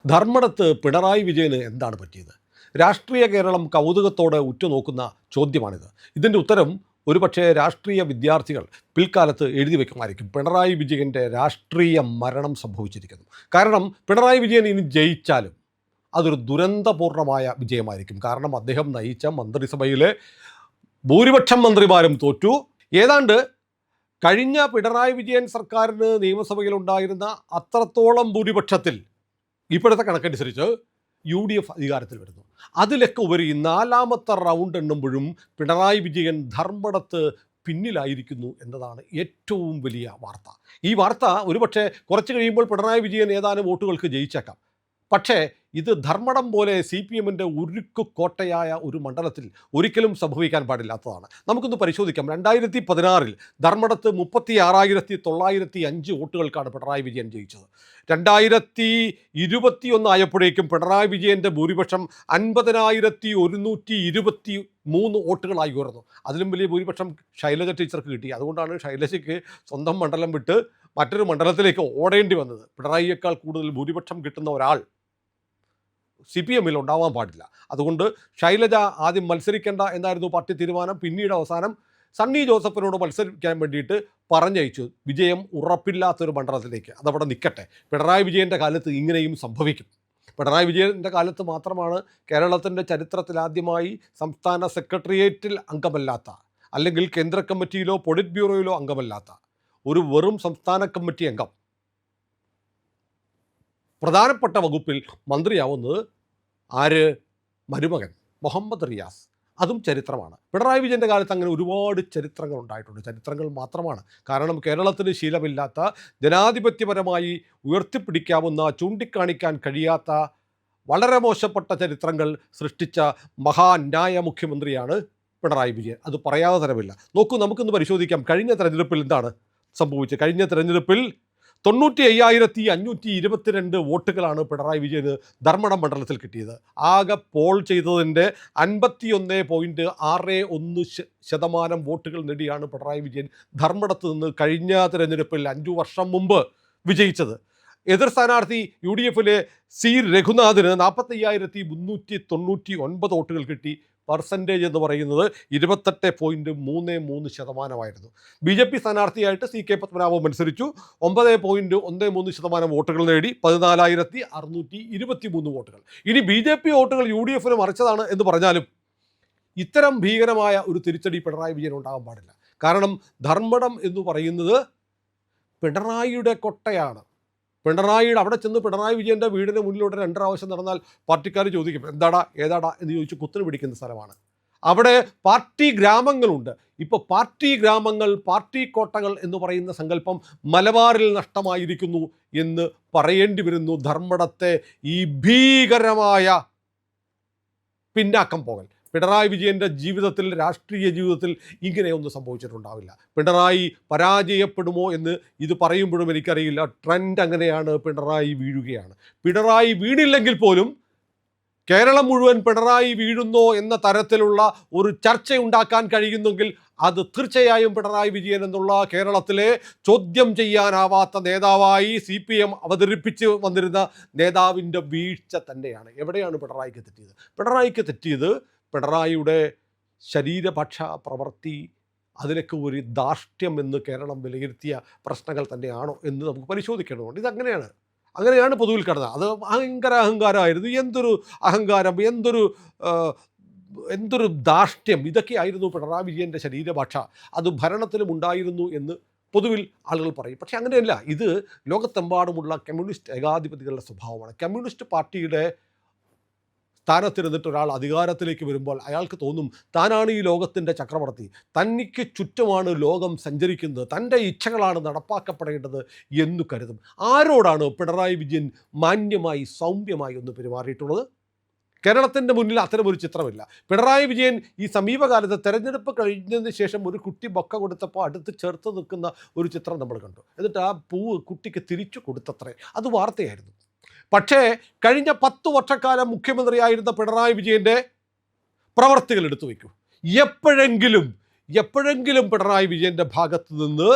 ധർമ്മടത്ത് പിണറായി വിജയന് എന്താണ് പറ്റിയത്? രാഷ്ട്രീയ കേരളം കൗതുകത്തോടെ ഉറ്റുനോക്കുന്ന ചോദ്യമാണിത്. ഇതിൻ്റെ ഉത്തരം ഒരുപക്ഷെ രാഷ്ട്രീയ വിദ്യാർത്ഥികൾ പിൽക്കാലത്ത് എഴുതി വയ്ക്കുമായിരിക്കും. പിണറായി വിജയൻ്റെ രാഷ്ട്രീയ മരണം സംഭവിച്ചിരിക്കുന്നു. കാരണം പിണറായി വിജയൻ ഇനി ജയിച്ചാലും അതൊരു ദുരന്തപൂർണമായ വിജയമായിരിക്കും. കാരണം അദ്ദേഹം നയിച്ച മന്ത്രിസഭയിലെ ഭൂരിപക്ഷം മന്ത്രിമാരും തോറ്റു. ഏതാണ്ട് കഴിഞ്ഞ പിണറായി വിജയൻ സർക്കാരിന് നിയമസഭയിലുണ്ടായിരുന്ന അത്രത്തോളം ഭൂരിപക്ഷത്തിൽ ഇപ്പോഴത്തെ കണക്കനുസരിച്ച് UDF അധികാരത്തിൽ വരുന്നു. അതിലൊക്കെ ഉപരി നാലാമത്തെ റൗണ്ട് എണ്ണുമ്പോഴും പിണറായി വിജയൻ ധർമ്മടത്ത് പിന്നിലായിരിക്കുന്നു എന്നതാണ് ഏറ്റവും വലിയ വാർത്ത. ഈ വാർത്ത ഒരുപക്ഷെ കുറച്ച് കഴിയുമ്പോൾ പിണറായി വിജയൻ ഏതാനും വോട്ടുകൾക്ക് ജയിച്ചേക്കാം. പക്ഷേ ഇത് ധർമ്മടം പോലെ CPMൻ്റെ ഉരുക്കു കോട്ടയായ ഒരു മണ്ഡലത്തിൽ ഒരിക്കലും സംഭവിക്കാൻ പാടില്ലാത്തതാണ്. നമുക്കൊന്ന് പരിശോധിക്കാം. 2016 ധർമ്മടത്ത് 36,905 വോട്ടുകൾക്കാണ് പിണറായി വിജയൻ ജയിച്ചത്. 2021 ആയപ്പോഴേക്കും പിണറായി വിജയൻ്റെ ഭൂരിപക്ഷം 50,123 വോട്ടുകളായി ഉയർന്നു. അതിലും വലിയ ഭൂരിപക്ഷം ശൈലജ ടീച്ചർക്ക് കിട്ടി. അതുകൊണ്ടാണ് ശൈലജയ്ക്ക് സ്വന്തം മണ്ഡലം വിട്ട് മറ്റൊരു മണ്ഡലത്തിലേക്ക് ഓടേണ്ടി വന്നത്. പിണറായിയേക്കാൾ കൂടുതൽ ഭൂരിപക്ഷം കിട്ടുന്ന ഒരാൾ CPMൽ ഉണ്ടാവാൻ പാടില്ല. അതുകൊണ്ട് ശൈലജ ആദ്യം മത്സരിക്കേണ്ട എന്നായിരുന്നു പാർട്ടി തീരുമാനം. പിന്നീട് അവസാനം സണ്ണി ജോസഫിനോട് മത്സരിക്കാൻ വേണ്ടിയിട്ട് പറഞ്ഞയച്ചു. വിജയം ഉറപ്പില്ലാത്തൊരു മണ്ഡലത്തിലേക്ക്. അതവിടെ നിൽക്കട്ടെ. പിണറായി വിജയൻ്റെ കാലത്ത് ഇങ്ങനെയും സംഭവിക്കും. പിണറായി വിജയൻ്റെ കാലത്ത് മാത്രമാണ് കേരളത്തിൻ്റെ ചരിത്രത്തിലാദ്യമായി സംസ്ഥാന സെക്രട്ടേറിയറ്റിൽ അംഗമല്ലാത്ത, അല്ലെങ്കിൽ കേന്ദ്ര കമ്മിറ്റിയിലോ പൊളിറ്റ് ബ്യൂറോയിലോ അംഗമല്ലാത്ത ഒരു വെറും സംസ്ഥാന കമ്മിറ്റി അംഗം പ്രധാനപ്പെട്ട വകുപ്പിൽ മന്ത്രിയാവുന്നത് ആര്? മരുമകൻ മുഹമ്മദ് റിയാസ്. അതും ചരിത്രമാണ്. പിണറായി വിജയൻ്റെ കാലത്ത് അങ്ങനെ ഒരുപാട് ചരിത്രങ്ങൾ ഉണ്ടായിട്ടുണ്ട്. ചരിത്രങ്ങൾ മാത്രമാണ്. കാരണം കേരളത്തിന് ശീലമില്ലാത്ത, ജനാധിപത്യപരമായി ഉയർത്തിപ്പിടിക്കാവുന്ന, ചൂണ്ടിക്കാണിക്കാൻ കഴിയാത്ത വളരെ മോശപ്പെട്ട ചരിത്രങ്ങൾ സൃഷ്ടിച്ച മഹാന്യായ മുഖ്യമന്ത്രിയാണ് പിണറായി വിജയൻ. അത് പറയാതെ തരമില്ല. നോക്കൂ, നമുക്കൊന്ന് പരിശോധിക്കാം കഴിഞ്ഞ തെരഞ്ഞെടുപ്പിൽ എന്താണ് സംഭവിച്ചത്. കഴിഞ്ഞ തെരഞ്ഞെടുപ്പിൽ 95,522 വോട്ടുകളാണ് പിണറായി വിജയന് ധർമ്മടം മണ്ഡലത്തിൽ കിട്ടിയത്. ആകെ പോൾ ചെയ്തതിൻ്റെ 51.61% വോട്ടുകൾ നേടിയാണ് പിണറായി വിജയൻ ധർമ്മടത്ത് നിന്ന് കഴിഞ്ഞ തെരഞ്ഞെടുപ്പിൽ 5 വർഷം മുമ്പ് വിജയിച്ചത്. എതിർ സ്ഥാനാർത്ഥി UDFിലെ C രഘുനാഥിന് 45,399 വോട്ടുകൾ കിട്ടി. പെർസെൻറ്റേജ് എന്ന് പറയുന്നത് 28.33%. BJP സ്ഥാനാർത്ഥിയായിട്ട് CK പത്മനാഭൻ മത്സരിച്ചു. 9.13% വോട്ടുകൾ നേടി. 14,623 വോട്ടുകൾ. ഇനി BJP വോട്ടുകൾ UDFന് മറിച്ചതാണ് എന്ന് പറഞ്ഞാലും ഇത്തരം ഭീകരമായ ഒരു തിരിച്ചടി പിണറായി വിജയൻ ഉണ്ടാകാൻ പാടില്ല. കാരണം ധർമ്മടം എന്ന് പറയുന്നത് പിണറായിയുടെ കൊട്ടയാണ്. പിണറായിയുടെ അവിടെ ചെന്ന് പിണറായി വിജയൻ്റെ വീടിന് മുന്നിലൂടെ 2 പ്രാവശ്യം നടന്നാൽ പാർട്ടിക്കാർ ചോദിക്കും എന്താടാ ഏതാടാ എന്ന് ചോദിച്ച് കുത്തിന് പിടിക്കുന്ന സ്ഥലമാണ്. അവിടെ പാർട്ടി ഗ്രാമങ്ങളുണ്ട്. ഇപ്പോൾ പാർട്ടി ഗ്രാമങ്ങൾ, പാർട്ടി കോട്ടകൾ എന്ന് പറയുന്ന സങ്കല്പം മലബാറിൽ നഷ്ടമായിരിക്കുന്നു എന്ന് പറയേണ്ടി വരുന്നു. ധർമ്മടത്തെ ഈ ഭീകരമായ പിന്നാക്കം പോകൽ പിണറായി വിജയൻ്റെ ജീവിതത്തിൽ, രാഷ്ട്രീയ ജീവിതത്തിൽ ഇങ്ങനെയൊന്നും സംഭവിച്ചിട്ടുണ്ടാവില്ല. പിണറായി പരാജയപ്പെടുമോ എന്ന് ഇത് പറയുമ്പോഴും എനിക്കറിയില്ല. ട്രെൻഡ് അങ്ങനെയാണ്. പിണറായി വീഴുകയാണ്. പിണറായി വീണില്ലെങ്കിൽ പോലും കേരളം മുഴുവൻ പിണറായി വീഴുന്നോ എന്ന തരത്തിലുള്ള ഒരു ചർച്ചയുണ്ടാക്കാൻ കഴിയുന്നെങ്കിൽ അത് തീർച്ചയായും പിണറായി വിജയൻ എന്നുള്ള കേരളത്തിലെ ചോദ്യം ചെയ്യാനാവാത്ത നേതാവായി CPM അവതരിപ്പിച്ച് വന്നിരുന്ന നേതാവിൻ്റെ വീഴ്ച തന്നെയാണ്. എവിടെയാണ് പിണറായിക്ക് തെറ്റിയത്? പിണറായിക്ക് തെറ്റിയത് പിണറായിയുടെ ശരീരഭാഷ, പ്രവൃത്തി, അതിലൊക്കെ ഒരു ധാർഷ്ട്യം എന്ന് കേരളം വിലയിരുത്തിയ പ്രശ്നങ്ങൾ തന്നെയാണോ എന്ന് നമുക്ക് പരിശോധിക്കേണ്ടതുണ്ട്. അങ്ങനെയാണ് പൊതുവിൽ കിടന്നത്. അത് അഹങ്കാരമായിരുന്നു. എന്തൊരു അഹങ്കാരം, എന്തൊരു ധാർഷ്ട്യം, ഇതൊക്കെയായിരുന്നു പിണറായി വിജയൻ്റെ ശരീരഭാഷ. അത് ഭരണത്തിലും ഉണ്ടായിരുന്നു എന്ന് പൊതുവിൽ ആളുകൾ പറയും. പക്ഷേ അങ്ങനെയല്ല. ഇത് ലോകത്തെമ്പാടുമുള്ള കമ്മ്യൂണിസ്റ്റ് ഏകാധിപതികളുടെ സ്വഭാവമാണ്. കമ്മ്യൂണിസ്റ്റ് പാർട്ടിയുടെ സ്ഥാനത്തിരുന്നിട്ട് ഒരാൾ അധികാരത്തിലേക്ക് വരുമ്പോൾ അയാൾക്ക് തോന്നും താനാണ് ഈ ലോകത്തിൻ്റെ ചക്രവർത്തി, തനിക്ക് ചുറ്റുമാണ് ലോകം സഞ്ചരിക്കുന്നത്, തൻ്റെ ഇച്ഛകളാണ് നടപ്പാക്കപ്പെടേണ്ടത് എന്ന് കരുതും. ആരോടാണ് പിണറായി വിജയൻ മാന്യമായി, സൗമ്യമായി ഒന്ന് പെരുമാറിയിട്ടുള്ളത്? കേരളത്തിൻ്റെ മുന്നിൽ അത്തരമൊരു ചിത്രമില്ല. പിണറായി വിജയൻ ഈ സമീപകാലത്ത് തെരഞ്ഞെടുപ്പ് കഴിഞ്ഞതിന് ശേഷം ഒരു കുട്ടി ബൊക്ക കൊടുത്തപ്പോൾ അടുത്ത് ചേർത്ത് നിൽക്കുന്ന ഒരു ചിത്രം നമ്മൾ കണ്ടു. എന്നിട്ട് ആ പൂവ് കുട്ടിക്ക് തിരിച്ചു കൊടുത്തത്രേ. അത് വാർത്തയായിരുന്നു. പക്ഷേ കഴിഞ്ഞ 10 വർഷക്കാലം മുഖ്യമന്ത്രിയായിരുന്ന പിണറായി വിജയൻ്റെ പ്രവർത്തികൾ എടുത്തു വയ്ക്കൂ. എപ്പോഴെങ്കിലും പിണറായി വിജയൻ്റെ ഭാഗത്ത് നിന്ന്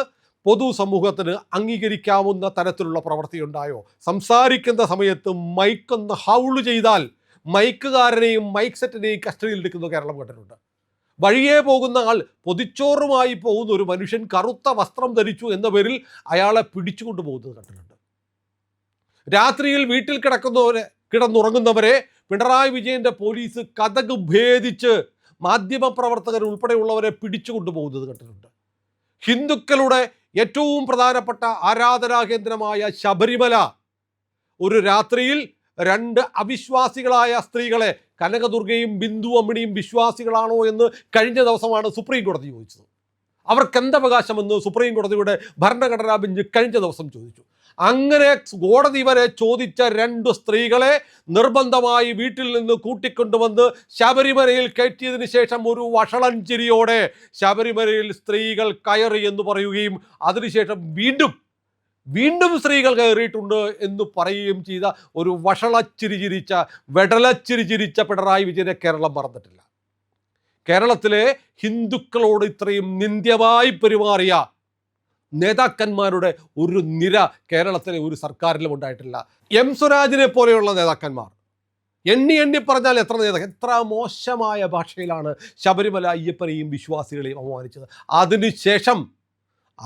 പൊതുസമൂഹത്തിന് അംഗീകരിക്കാവുന്ന തരത്തിലുള്ള പ്രവൃത്തി ഉണ്ടായോ? സംസാരിക്കുന്ന സമയത്ത് മൈക്കൊന്ന് ഹൗള് ചെയ്താൽ മൈക്കുകാരനെയും മൈക്ക് സെറ്റിനെയും കസ്റ്റഡിയിൽ എടുക്കുന്ന കേരളം കണ്ടിട്ടുണ്ട്. വഴിയേ പോകുന്ന ആൾ, പൊതിച്ചോറുമായി പോകുന്ന ഒരു മനുഷ്യൻ കറുത്ത വസ്ത്രം ധരിച്ചു എന്ന പേരിൽ അയാളെ പിടിച്ചുകൊണ്ടു പോകുന്നത് കണ്ടിട്ടുണ്ട്. രാത്രിയിൽ വീട്ടിൽ കിടന്നുറങ്ങുന്നവരെ പിണറായി വിജയന്റെ പോലീസ് കതക് ഭേദിച്ച് മാധ്യമപ്രവർത്തകർ ഉൾപ്പെടെയുള്ളവരെ പിടിച്ചുകൊണ്ടു പോകുന്നത് കണ്ടിട്ടുണ്ട്. ഹിന്ദുക്കളുടെ ഏറ്റവും പ്രധാനപ്പെട്ട ആരാധനാ കേന്ദ്രമായ ശബരിമല ഒരു രാത്രിയിൽ 2 അവിശ്വാസികളായ സ്ത്രീകളെ, കനകദുർഗയും ബിന്ദു അമ്മിണിയും വിശ്വാസികളാണോ എന്ന് കഴിഞ്ഞ ദിവസമാണ് സുപ്രീം കോടതി ചോദിച്ചത്. അവർക്ക് എന്തവകാശമെന്ന് സുപ്രീം കോടതിയുടെ ഭരണഘടനാ ബെഞ്ച് കഴിഞ്ഞ ദിവസം ചോദിച്ചു. അങ്ങനെ കോടതി വരെ ചോദിച്ച 2 സ്ത്രീകളെ നിർബന്ധമായി വീട്ടിൽ നിന്ന് കൂട്ടിക്കൊണ്ടുവന്ന് ശബരിമലയിൽ കയറ്റിയതിനു ശേഷം ഒരു വഷളൻ ചിരിയോടെ ശബരിമലയിൽ സ്ത്രീകൾ കയറി എന്ന് പറയുകയും അതിനുശേഷം വീണ്ടും സ്ത്രീകൾ കയറിയിട്ടുണ്ട് എന്ന് പറയുകയും ചെയ്ത ഒരു വെടലച്ചിരി ചിരിച്ച പിണറായി വിജയനെ കേരളം മറന്നിട്ടില്ല. കേരളത്തിലെ ഹിന്ദുക്കളോട് ഇത്രയും നിന്ദ്യമായി പെരുമാറിയ നേതാക്കന്മാരുടെ ഒരു നിര കേരളത്തിലെ ഒരു സർക്കാരിലും ഉണ്ടായിട്ടില്ല. എം സ്വരാജിനെ പോലെയുള്ള നേതാക്കന്മാർ എണ്ണി പറഞ്ഞാൽ എത്ര മോശമായ ഭാഷയിലാണ് ശബരിമല അയ്യപ്പനെയും വിശ്വാസികളെയും അപമാനിച്ചത്.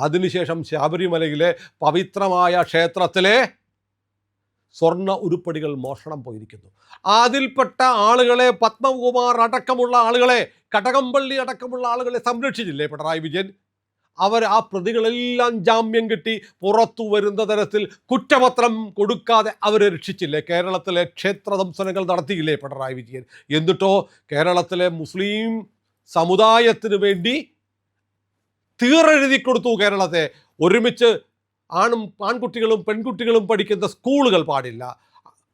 അതിനുശേഷം ശബരിമലയിലെ പവിത്രമായ ക്ഷേത്രത്തിലെ സ്വർണ്ണ ഉരുപ്പടികൾ മോഷണം പോയിരിക്കുന്നു. അതിൽപ്പെട്ട ആളുകളെ, പത്മകുമാർ അടക്കമുള്ള ആളുകളെ, കടകംപള്ളി അടക്കമുള്ള ആളുകളെ സംരക്ഷിച്ചില്ലേ പിണറായി വിജയൻ? ആ പ്രതികളെല്ലാം ജാമ്യം കിട്ടി പുറത്തു വരുന്ന തരത്തിൽ കുറ്റപത്രം കൊടുക്കാതെ അവരെ രക്ഷിച്ചില്ലേ? കേരളത്തിലെ ക്ഷേത്ര ദംശനങ്ങൾ നടത്തിയില്ലേ പിണറായി വിജയൻ? എന്നിട്ടോ കേരളത്തിലെ മുസ്ലിം സമുദായത്തിന് വേണ്ടി തീറെഴുതി കൊടുത്തു. കേരളത്തെ ഒരുമിച്ച് ആൺകുട്ടികളും പെൺകുട്ടികളും പഠിക്കുന്ന സ്കൂളുകൾ പാടില്ല,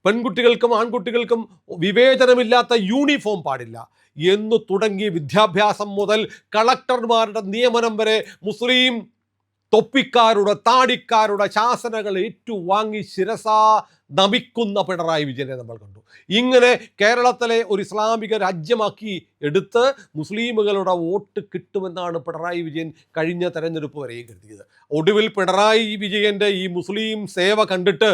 പെൺകുട്ടികൾക്കും ആൺകുട്ടികൾക്കും വിവേചനമില്ലാത്ത യൂണിഫോം പാടില്ല എന്നു തുടങ്ങി വിദ്യാഭ്യാസം മുതൽ കളക്ടർമാരുടെ നിയമനം വരെ മുസ്ലിം തൊപ്പിക്കാരുടെ, താടിക്കാരുടെ ശാസനകൾ ഏറ്റുവാങ്ങി ശിരസാ നമിക്കുന്ന പിണറായി വിജയനെ നമ്മൾ കണ്ടു. ഇങ്ങനെ കേരളത്തിലെ ഒരു ഇസ്ലാമിക രാജ്യമാക്കി എടുത്ത് മുസ്ലിമുകളുടെ വോട്ട് കിട്ടുമെന്നാണ് പിണറായി വിജയൻ കഴിഞ്ഞ തെരഞ്ഞെടുപ്പ് വരെയും കരുതിയത്. ഒടുവിൽ പിണറായി വിജയൻ്റെ ഈ മുസ്ലിം സേവ കണ്ടിട്ട്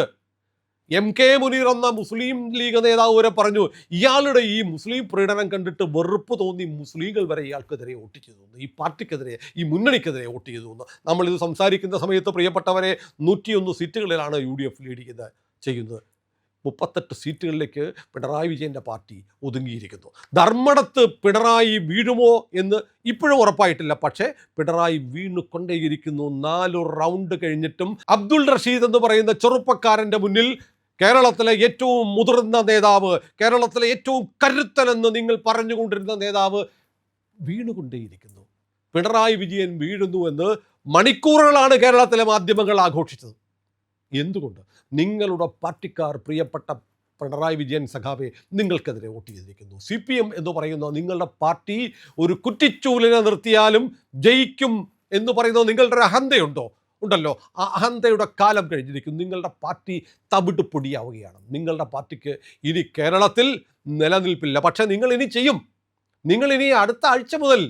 MK മുനീർ എന്ന മുസ്ലിം ലീഗ് നേതാവ് വരെ പറഞ്ഞു, ഇയാളുടെ ഈ മുസ്ലിം പ്രീണനം കണ്ടിട്ട് വെറുപ്പ് തോന്നി മുസ്ലിങ്ങൾ വരെ ഇയാൾക്കെതിരെ വോട്ട് ചെയ്തു, ഈ പാർട്ടിക്കെതിരെ, ഈ മുന്നണിക്കെതിരെ വോട്ട് ചെയ്തു. നമ്മളിത് സംസാരിക്കുന്ന സമയത്ത് പ്രിയപ്പെട്ടവരെ 101 സീറ്റുകളിലാണ് UDF ലീഡ് ചെയ്യുന്നത്. 38 സീറ്റുകളിലേക്ക് പിണറായി വിജയൻ്റെ പാർട്ടി ഒതുങ്ങിയിരിക്കുന്നു. ധർമ്മടത്ത് പിണറായി വീഴുമോ എന്ന് ഇപ്പോഴും ഉറപ്പായിട്ടില്ല. പക്ഷേ പിണറായി വീണുകൊണ്ടേയിരിക്കുന്നു. 4 റൗണ്ട് കഴിഞ്ഞിട്ടും അബ്ദുൾ റഷീദ് എന്ന് പറയുന്ന ചെറുപ്പക്കാരൻ്റെ മുന്നിൽ കേരളത്തിലെ ഏറ്റവും മുതിർന്ന നേതാവ്, കേരളത്തിലെ ഏറ്റവും കരുത്തനെന്ന് നിങ്ങൾ പറഞ്ഞുകൊണ്ടിരുന്ന നേതാവ് വീണുകൊണ്ടേയിരിക്കുന്നു. പിണറായി വിജയൻ വീഴുന്നു എന്ന് മണിക്കൂറുകളാണ് കേരളത്തിലെ മാധ്യമങ്ങൾ ആഘോഷിച്ചത്. എന്തുകൊണ്ട്? നിങ്ങളുടെ പാർട്ടിക്കാർ, പ്രിയപ്പെട്ട പിണറായി വിജയൻ സഖാവെ, നിങ്ങൾക്കെതിരെ വോട്ട് ചെയ്തിരിക്കുന്നു. CPM എന്ന് പറയുന്ന നിങ്ങളുടെ പാർട്ടി ഒരു കുറ്റിച്ചൂലിനെ നിർത്തിയാലും ജയിക്കും എന്ന് പറയുന്നത് നിങ്ങളുടെ ഒരു ഉണ്ടല്ലോ. ആ അഹന്തയുടെ കാലം കഴിഞ്ഞിരിക്കും. നിങ്ങളുടെ പാർട്ടി തവിട്ട് പൊടിയാവുകയാണ്. നിങ്ങളുടെ പാർട്ടിക്ക് ഇനി കേരളത്തിൽ നിലനിൽപ്പില്ല. പക്ഷേ നിങ്ങൾ ഇനി ചെയ്യും. നിങ്ങൾ ഇനി അടുത്ത ആഴ്ച മുതൽ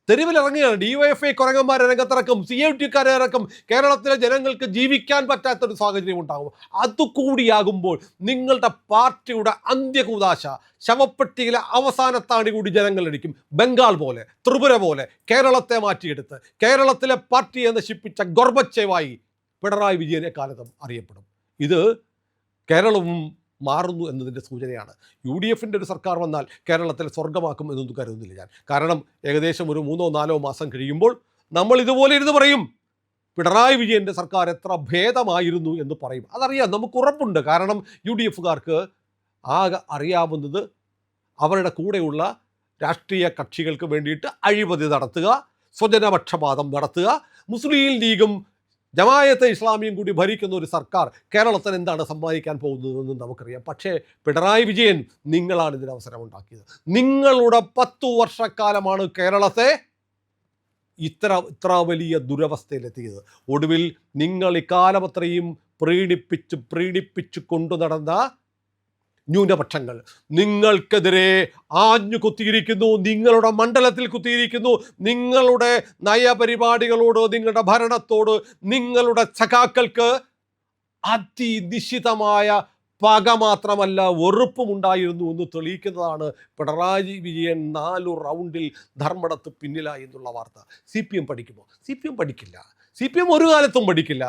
തെരുവിലിറങ്ങുകയാണ്. DYFI കുരങ്ങന്മാരെ രംഗത്തിറക്കും, CIT-ക്കാരെ ഇറക്കും. കേരളത്തിലെ ജനങ്ങൾക്ക് ജീവിക്കാൻ പറ്റാത്തൊരു സാഹചര്യം ഉണ്ടാകും. അതുകൂടിയാകുമ്പോൾ നിങ്ങളുടെ പാർട്ടിയുടെ അന്ത്യകൂദാശ, ശവപ്പെട്ടിയിലെ അവസാനത്താണി കൂടി ജനങ്ങളടിക്കും. ബംഗാൾ പോലെ, ത്രിപുര പോലെ കേരളത്തെ മാറ്റിയെടുത്ത് കേരളത്തിലെ പാർട്ടിയെ നശിപ്പിച്ച ഗോർബച്ചേവായി പിണറായി വിജയനെ കാലത്തും അറിയപ്പെടും. ഇത് കേരളവും മാറുന്നു എന്നതിൻ്റെ സൂചനയാണ്. UDFൻ്റെ ഒരു സർക്കാർ വന്നാൽ കേരളത്തിൽ സ്വർഗമാക്കും എന്നൊന്നും കരുതുന്നില്ല ഞാൻ. കാരണം ഏകദേശം ഒരു 3-4 മാസം കഴിയുമ്പോൾ നമ്മൾ ഇതുപോലെ ഇരുന്ന് പറയും, പിണറായി വിജയൻ്റെ സർക്കാർ എത്ര ഭേദമായിരുന്നു എന്ന് പറയും. അതറിയാം, നമുക്ക് ഉറപ്പുണ്ട്. കാരണം UDFകാർക്ക് ആകെ അറിയാവുന്നത് അവരുടെ കൂടെയുള്ള രാഷ്ട്രീയ കക്ഷികൾക്ക് വേണ്ടിയിട്ട് അഴിമതി നടത്തുക, സ്വജനപക്ഷപാതം നടത്തുക, മുസ്ലിം ലീഗും ജമായത്തെ ഇസ്ലാമിയും കൂടി ഭരിക്കുന്ന ഒരു സർക്കാർ കേരളത്തിന് എന്താണ് സമ്പാദിക്കാൻ പോകുന്നതെന്ന് നമുക്കറിയാം. പക്ഷേ പിണറായി വിജയൻ, നിങ്ങളാണ് ഇതിന് അവസരം ഉണ്ടാക്കിയത്. നിങ്ങളുടെ 10 വർഷക്കാലമാണ് കേരളത്തെ ഇത്ര വലിയ ദുരവസ്ഥയിലെത്തിയത്. ഒടുവിൽ നിങ്ങൾ ഇക്കാലം അത്രയും പ്രീണിപ്പിച്ച് കൊണ്ടു നടന്ന ന്യൂനപക്ഷങ്ങൾ നിങ്ങൾക്കെതിരെ ആഞ്ഞു കുത്തിയിരിക്കുന്നു, നിങ്ങളുടെ മണ്ഡലത്തിൽ കുത്തിയിരിക്കുന്നു. നിങ്ങളുടെ നയപരിപാടികളോട്, നിങ്ങളുടെ ഭരണത്തോട്, നിങ്ങളുടെ സഖാക്കൾക്ക് അതിനിശ്ചിതമായ പക മാത്രമല്ല വെറുപ്പുമുണ്ടായിരുന്നു എന്ന് തെളിയിക്കുന്നതാണ് പിണറായി വിജയൻ 4 റൗണ്ടിൽ ധർമ്മടത്ത് പിന്നിലായി എന്നുള്ള വാർത്ത. CPM പഠിക്കുമോ? CPM പഠിക്കില്ല. CPM ഒരു കാലത്തും പഠിക്കില്ല.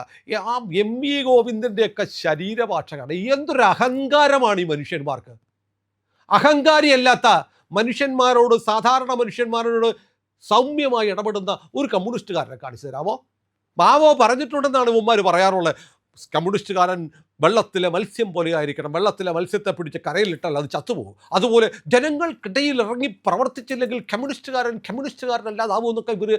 ആ MV ഗോവിന്ദൻ്റെയൊക്കെ ശരീരഭാഷ കാണാം. എന്തൊരു അഹങ്കാരമാണ് ഈ മനുഷ്യന്മാർക്ക്. അഹങ്കാരിയല്ലാത്ത മനുഷ്യന്മാരോട്, സാധാരണ മനുഷ്യന്മാരോട് സൗമ്യമായി ഇടപെടുന്ന ഒരു കമ്മ്യൂണിസ്റ്റുകാരനെ കാണിച്ചു തരാമോ? മാവോ പറഞ്ഞിട്ടുണ്ടെന്നാണ് ഇവന്മാർ പറയാറുള്ളത്. കമ്മ്യൂണിസ്റ്റുകാരൻ വെള്ളത്തിലെ മത്സ്യം പോലെ ആയിരിക്കണം, വെള്ളത്തിലെ മത്സ്യത്തെ പിടിച്ച് കരയിലിട്ടാൽ അത് ചത്തുപോകും. അതുപോലെ ജനങ്ങൾക്കിടയിൽ ഇറങ്ങി പ്രവർത്തിച്ചില്ലെങ്കിൽ കമ്മ്യൂണിസ്റ്റുകാരനല്ലാതാവും എന്നൊക്കെ ഇവർ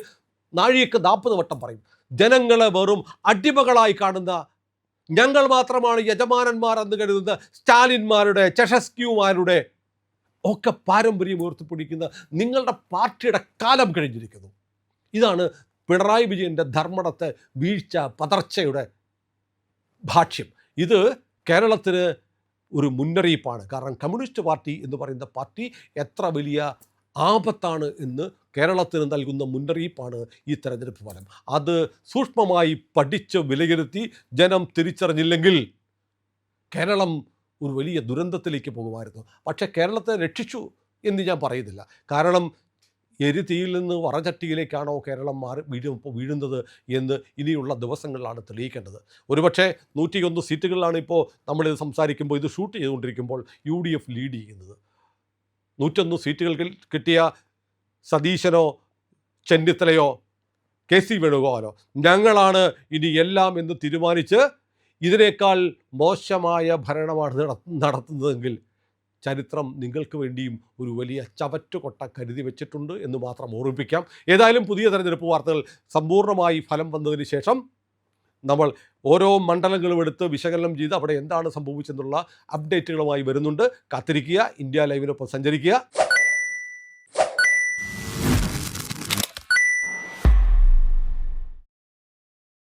നാഴികക്ക് 40 വട്ടം പറയും. ജനങ്ങളെ വെറും അടിമകളായി കാണുന്ന, ഞങ്ങൾ മാത്രമാണ് യജമാനന്മാർ എന്ന് കരുതുന്ന സ്റ്റാലിന്മാരുടെ, ചെഷസ്ക്യൂമാരുടെ ഒക്കെ പാരമ്പര്യം ഉയർത്തിപ്പിടിക്കുന്ന നിങ്ങളുടെ പാർട്ടിയുടെ കാലം കഴിഞ്ഞിരിക്കുന്നു. ഇതാണ് പിണറായി വിജയൻ്റെ ധർമ്മടത്തെ വീഴ്ച, പതർച്ചയുടെ ഭാഷ്യം. ഇത് കേരളത്തിന് ഒരു മുന്നറിയിപ്പാണ്. കാരണം കമ്മ്യൂണിസ്റ്റ് പാർട്ടി എന്ന് പറയുന്ന പാർട്ടി എത്ര വലിയ ആപത്താണ് എന്ന് കേരളത്തിന് നൽകുന്ന മുന്നറിയിപ്പാണ് ഈ തെരഞ്ഞെടുപ്പ് ഫലം. അത് സൂക്ഷ്മമായി പഠിച്ച് വിലയിരുത്തി ജനം തിരിച്ചറിഞ്ഞില്ലെങ്കിൽ കേരളം ഒരു വലിയ ദുരന്തത്തിലേക്ക് പോകുമായിരുന്നു. പക്ഷേ കേരളത്തെ രക്ഷിച്ചു എന്ന് ഞാൻ പറയുന്നില്ല. കാരണം എരിതീയിൽ നിന്ന് വറചട്ടിയിലേക്കാണോ കേരളം വീഴുന്നത് എന്ന് ഇനിയുള്ള ദിവസങ്ങളിലാണ് തെളിയിക്കേണ്ടത്. ഒരുപക്ഷെ 101 സീറ്റുകളിലാണ് ഇപ്പോൾ നമ്മളിത് സംസാരിക്കുമ്പോൾ, ഇത് ഷൂട്ട് ചെയ്തുകൊണ്ടിരിക്കുമ്പോൾ UDF ലീഡ് ചെയ്യുന്നത്. 101 സീറ്റുകൾ കിട്ടിയ സതീശനോ ചെന്നിത്തലയോ KC വേണുഗോപാലോ ഞങ്ങളാണ് ഇനി എല്ലാം എന്ന് തീരുമാനിച്ച് ഇതിനേക്കാൾ മോശമായ ഭരണമാണ് നടത്തുന്നതെങ്കിൽ ചരിത്രം നിങ്ങൾക്ക് വേണ്ടിയും ഒരു വലിയ ചവറ്റുകൊട്ട കരുതി വെച്ചിട്ടുണ്ട് എന്ന് മാത്രം ഓർമ്മിപ്പിക്കാം. ഏതായാലും പുതിയ തെരഞ്ഞെടുപ്പ് വാർത്തകൾ സമ്പൂർണ്ണമായി ഫലം വന്നതിന് ശേഷം നമ്മൾ ഓരോ മണ്ഡലങ്ങളും എടുത്ത് വിശകലനം ചെയ്ത് അവിടെ എന്താണ് സംഭവിച്ചെന്നുള്ള അപ്ഡേറ്റുകളുമായി വരുന്നുണ്ട്. കാത്തിരിക്കുക, ഇന്ത്യ ലൈവിനൊപ്പം സഞ്ചരിക്കുക.